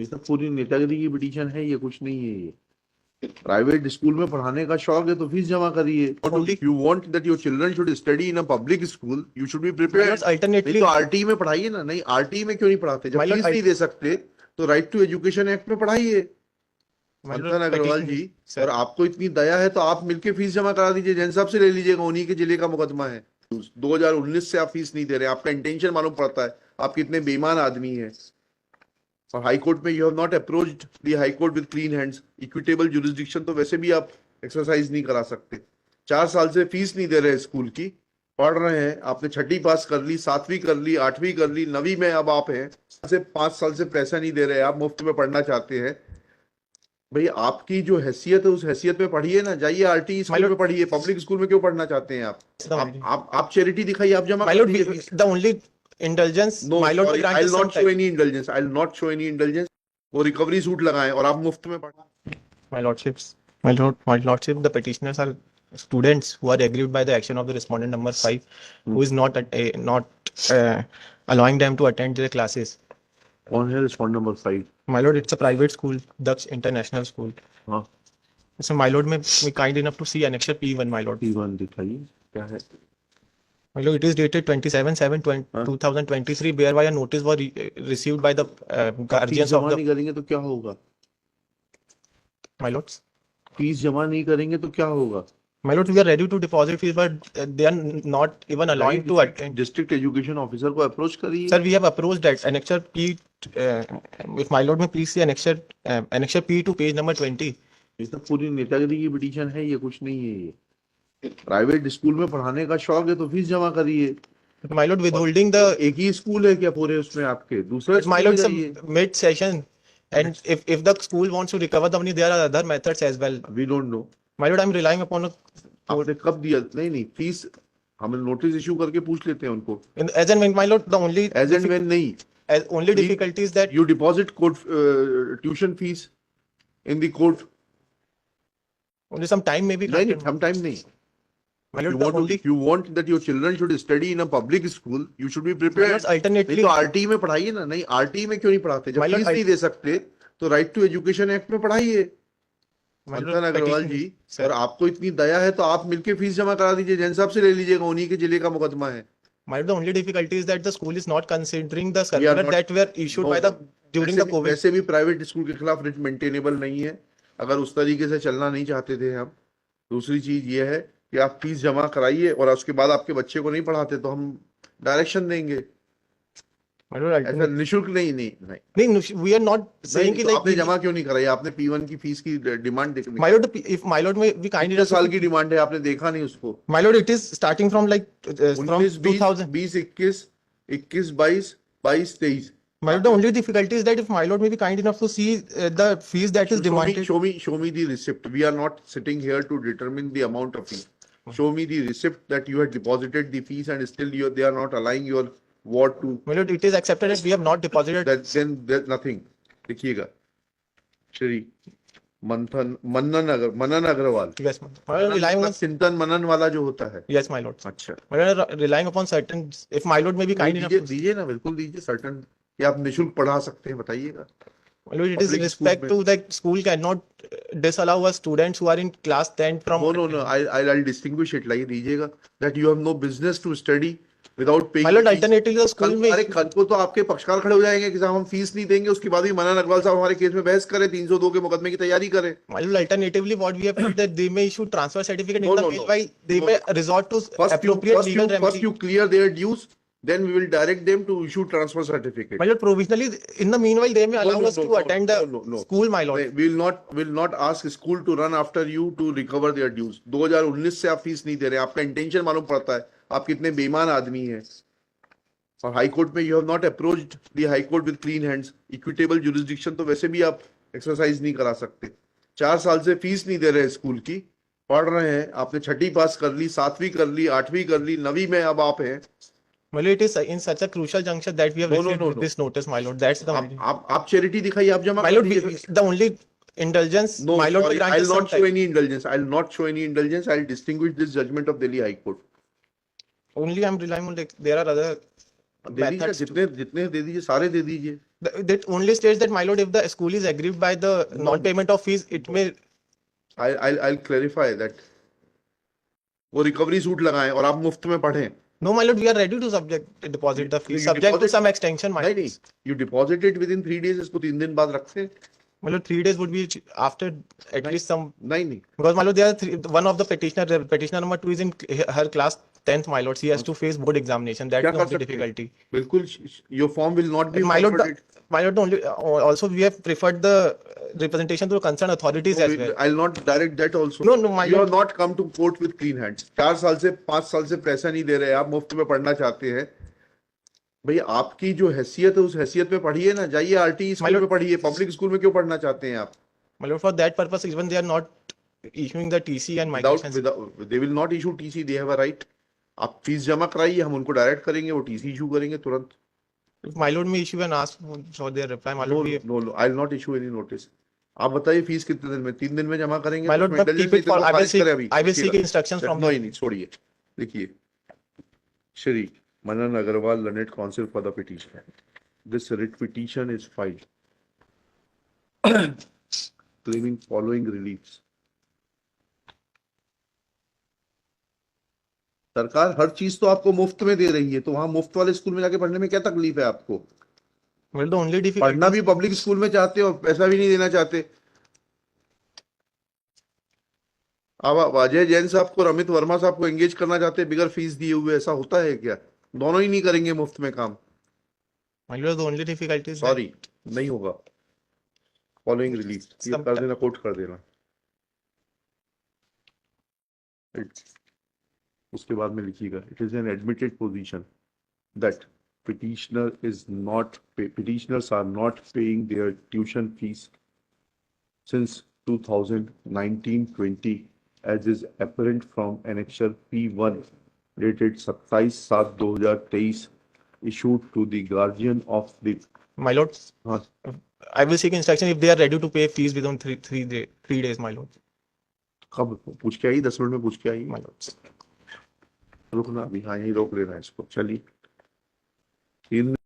ये सब पूरी नेतागिरी की पिटीशन है, ये कुछ नहीं है। ये प्राइवेट स्कूल में पढ़ाने का शौक है तो फीस जमा करिए। You want that your children should study in a public school, you should be prepared. नहीं तो आरटी में पढ़ाइए ना। नहीं, आरटी में क्यों नहीं पढ़ाते? जब फीस नहीं दे सकते तो राइट टू एजुकेशन एक्ट में पढ़ाइए। मंथन अग्रवाल जी, और आपको इतनी दया है तो आप मिलके फीस जमा करा दीजिए। जैन साहब से ले लीजिएगा, उन्हीं के जिले का मुकदमा है। 2019 से आप फीस नहीं दे रहे, आपका इंटेंशन मालूम पड़ता है, आप कितने बेईमान आदमी हैं। और हाई कोर्ट में you have not approached the high court with clean hands. Equitable jurisdiction तो वैसे भी आप एक्सरसाइज नहीं करा सकते। 4 साल से फीस नहीं दे रहे स्कूल की, पढ़ रहे हैं। आपने छठी पास कर ली, 7वीं कर ली, 8वीं कर ली, 9वीं में अब आप हैं। 5 साल से पैसा नहीं दे रहे, आप मुफ्त में पढ़ना चाहते हैं। भाई आपकी जो हैसियत है उस हैसियत में पढ़िए ना। जाइए आरटी स्कूल में पढ़िए, पब्लिक स्कूल में क्यों पढ़ना चाहते हैं आप चैरिटी दिखाइए, आप जमा कर दीजिए। The only indulgence, No, my lord, sorry, I'll not show any indulgence. I'll not show any indulgence. वो रिकवरी सूट लगाएं और आप मुफ्त में पढ़ें। my lordship, the petitioners are students who are aggrieved by the action of the respondent number 5, who is not allowing them to attend their classes. कौन है respond number 5? My lord, it's a private school, Daksh International School. हाँ, So my lord, may be kind enough to see annexure P1, my lord. P1 दिखाइए क्या है। My lord, it is dated 27/7/2023, whereby a notice was received by the guardians of जमा the. नहीं करेंगे तो क्या होगा? My lords, फीस जमा नहीं करेंगे तो क्या होगा? my lord, we are ready to deposit fees, but they are not even allowing to attend. District education officer को अप्रोच करिए। Sir, we have approached that annexure P. If my lord may please see annexure P to page number 20. ये सब पूरी नेतागिरी की petition है, ये कुछ नहीं है। ये प्राइवेट स्कूल में पढ़ाने का शौक है तो फीस जमा करिए। My lord, withholding the. एक ही स्कूल है क्या पूरे उसमें आपके? दूसरा My lord, some mid session, and if the school wants to recover the money, there are other methods as well. We don't know. My lord, I'm relying upon a. आपने कब दिया? नहीं, फीस हम नोटिस इशू करके पूछ लेते हैं उनको। As and when, my lord, the only. As and when नहीं, As only difficulty is that you deposit court tuition fees in the court. only some time may be. नहीं, some time नहीं। My lord, you want that your children should study in a public school, you should be prepared। Alternatively, नहीं तो RT में पढ़ाइए ना। नहीं, RT में क्यों नहीं पढ़ाते? जब फीस नहीं दे सकते तो राइट टू एजुकेशन एक्ट में पढ़ाइए। मंथन अग्रवाल जी, और आपको इतनी दया है तो आप मिलके फीस जमा करा दीजिए। जैन साहब से ले लीजिएगा, उन्हीं के जिले का मुकदमा है। My lord, the only difficulty is that the school is not considering the circular that were issued by the during the COVID. वैसे भी प्राइवेट स्कूल के खिलाफ रिट मेंटेनेबल नहीं है, अगर उस तरीके से चलना नहीं चाहते थे हम। दूसरी चीज ये है कि आप फीस जमा कराइए और उसके बाद आपके बच्चे को नहीं पढ़ाते तो हम डायरेक्शन देंगे। ऐसा निशुल्क नहीं। We are not saying कि आपने जमा क्यों नहीं कराई? आपने P1 की फीस की डिमांड देखी? My lord, if my lord may be kind enough. साल की डिमांड है, आपने देखा नहीं उसको? My lord, it is starting from like from 2000. 20, 21, 22, 23. My lord, the only difficulty is that if my lord may be kind enough to see the fees that is demanded. Show me the receipt. We are not sitting here to determine the amount of fee. Show me the receipt that you had deposited the fees and still they are not allowing your ward to. My lord, it is accepted that we have not deposited. Then there's nothing. देखिएगा, श्री मनन Agarwal. Yes, my lord, relying on चिंतन मनन वाला जो होता है। Yes, my lord. अच्छा, My lord, relying upon certain. If my lord may be kind enough. दीजिए ना, बिल्कुल दीजिए। सर्टन कि आप निशुल्क पढ़ा सकते हैं, बताइएगा। My lord, it is respect to that school cannot disallow us students who are in class 10 from. No. I'll distinguish it like दीजिएगा that you have no business to study without paying. My lord, alternatively the school में. अरे कल को तो आपके पक्षकार खड़े हो जाएंगे कि साहब हम फीस नहीं देंगे, उसके बाद भी मनन अग्रवाल साहब हमारे केस में बहस करें, 302 के मुकदमे की तैयारी करें। My lord, alternatively what we have said that they may issue transfer certificate in the meanwhile they may resort to appropriate legal remedy. First you clear their dues, then we will direct them to issue transfer certificate. My lord, provisionally in the meanwhile they may allow us to attend the school, my lord. We will not ask school to run after you to recover their dues. 2019 से आप fees नहीं दे रहे, आपका intention मालूम पड़ता है, आप कितने बेईमान आदमी हैं। और हाई कोर्ट में you have not approached the high court with clean hands. Equitable jurisdiction तो वैसे भी आप एक्सरसाइज नहीं करा सकते। 4 साल से फीस नहीं दे रहे स्कूल की, पढ़ रहे हैं। आपने छठी पास कर ली, 7वीं कर ली, 8वीं कर ली, 9वीं में अब आप हैं। My lord, it is in such a crucial juncture that we have received this notice, my lord. That's the. आप चैरिटी दिखाइए, आप जमा। My lord, the only indulgence. No, my lord, sorry, I'll not show any indulgence. I'll distinguish this judgment of Delhi High Court. Only I'm relying on like there are other दे दीजिए, जितने दे दीजिए, सारे दे दीजिए। That only states that, my lord, if the school is aggrieved by the non-payment of fees, it may. I'll clarify that. वो recovery suit लगाएं और आप मुफ्त में पढ़ें. No, my lord, we are ready to deposit the You fees, subject to deposit- some extension, my नहीं lord. नहीं, you deposit it within 3 days, इसको 3 दिन बाद रखते हैं. My lord, 3 days would be after at least some, नहीं नहीं, because, my lord, there are one of the petitioner number 2 is in her class 10th, my lord. She has to face board examination. That's क्या the कर only सकते हैं? difficulty. बिल्कुल, your form will not be My lord, forwarded. my lord, only also we have preferred the representation to concerned authorities as well. I'll not direct that also. No, my You lord. have not come to court with clean hands. 4 साल से 5 साल से पैसा नहीं दे रहे, आप मुफ्त में पढ़ना चाहते हैं. भैया आपकी जो हैसियत है उस हैसियत में पढ़िए ना, जाइए आरटी स्कूल lord- में पढ़िए, पब्लिक स्कूल में क्यों पढ़ना चाहते हैं आप? My lord, for that purpose, even they are not issuing the TC and migrations. Without they will not issue TC, they have a right. आप फीस जमा कराइए, हम उनको डायरेक्ट करेंगे, वो टीसी इशू करेंगे तुरंत. If my lord may issue and ask for their reply, my No, lord, we, no, I'll not issue any notice. आप बताइए फीस कितने दिन में? 3 दिन में जमा करेंगे? my तो lord, उसमें but keep indulgence it for, नहीं तो I will खारिज seek, करें अभी. I will seek देखिएगा. instructions from नहीं नहीं, छोड़िए. देखिए, श्री मनन Agarwal, Learned Counsel for the petitioner. This writ petition is filed claiming following reliefs. सरकार हर चीज तो आपको मुफ्त में दे रही है, तो वहां मुफ्त वाले स्कूल में जाके पढ़ने में क्या तकलीफ है आपको? well, the only difficulty, पढ़ना भी पब्लिक स्कूल में चाहते हो और पैसा भी नहीं देना चाहते. अब अजय जैन साहब को, रमित वर्मा साहब को एंगेज करना चाहते हैं बिगर फीस दिए हुए, ऐसा होता है क्या? दोनों ही नहीं करेंगे मुफ्त में काम. my lord, the only difficulty is that, sorry, नहीं होगा. फॉलोइंग रिलीफ ये Some- कर देना, कोट कर देना. उसके बाद में लिखिएगा, it is an admitted position that petitioners are not paying their tuition fees since 2019-20 as is apparent from annexure P1 dated 27/7/2023 issued to the guardian of the my lord, हाँ, I will seek instruction if they are ready to pay fees within 3 days, my lord. कब पूछ के आई? 10 minute में पूछ के आई. My lord. रुकना अभी, हाँ यही रोक लेना है इसको. चलिए 3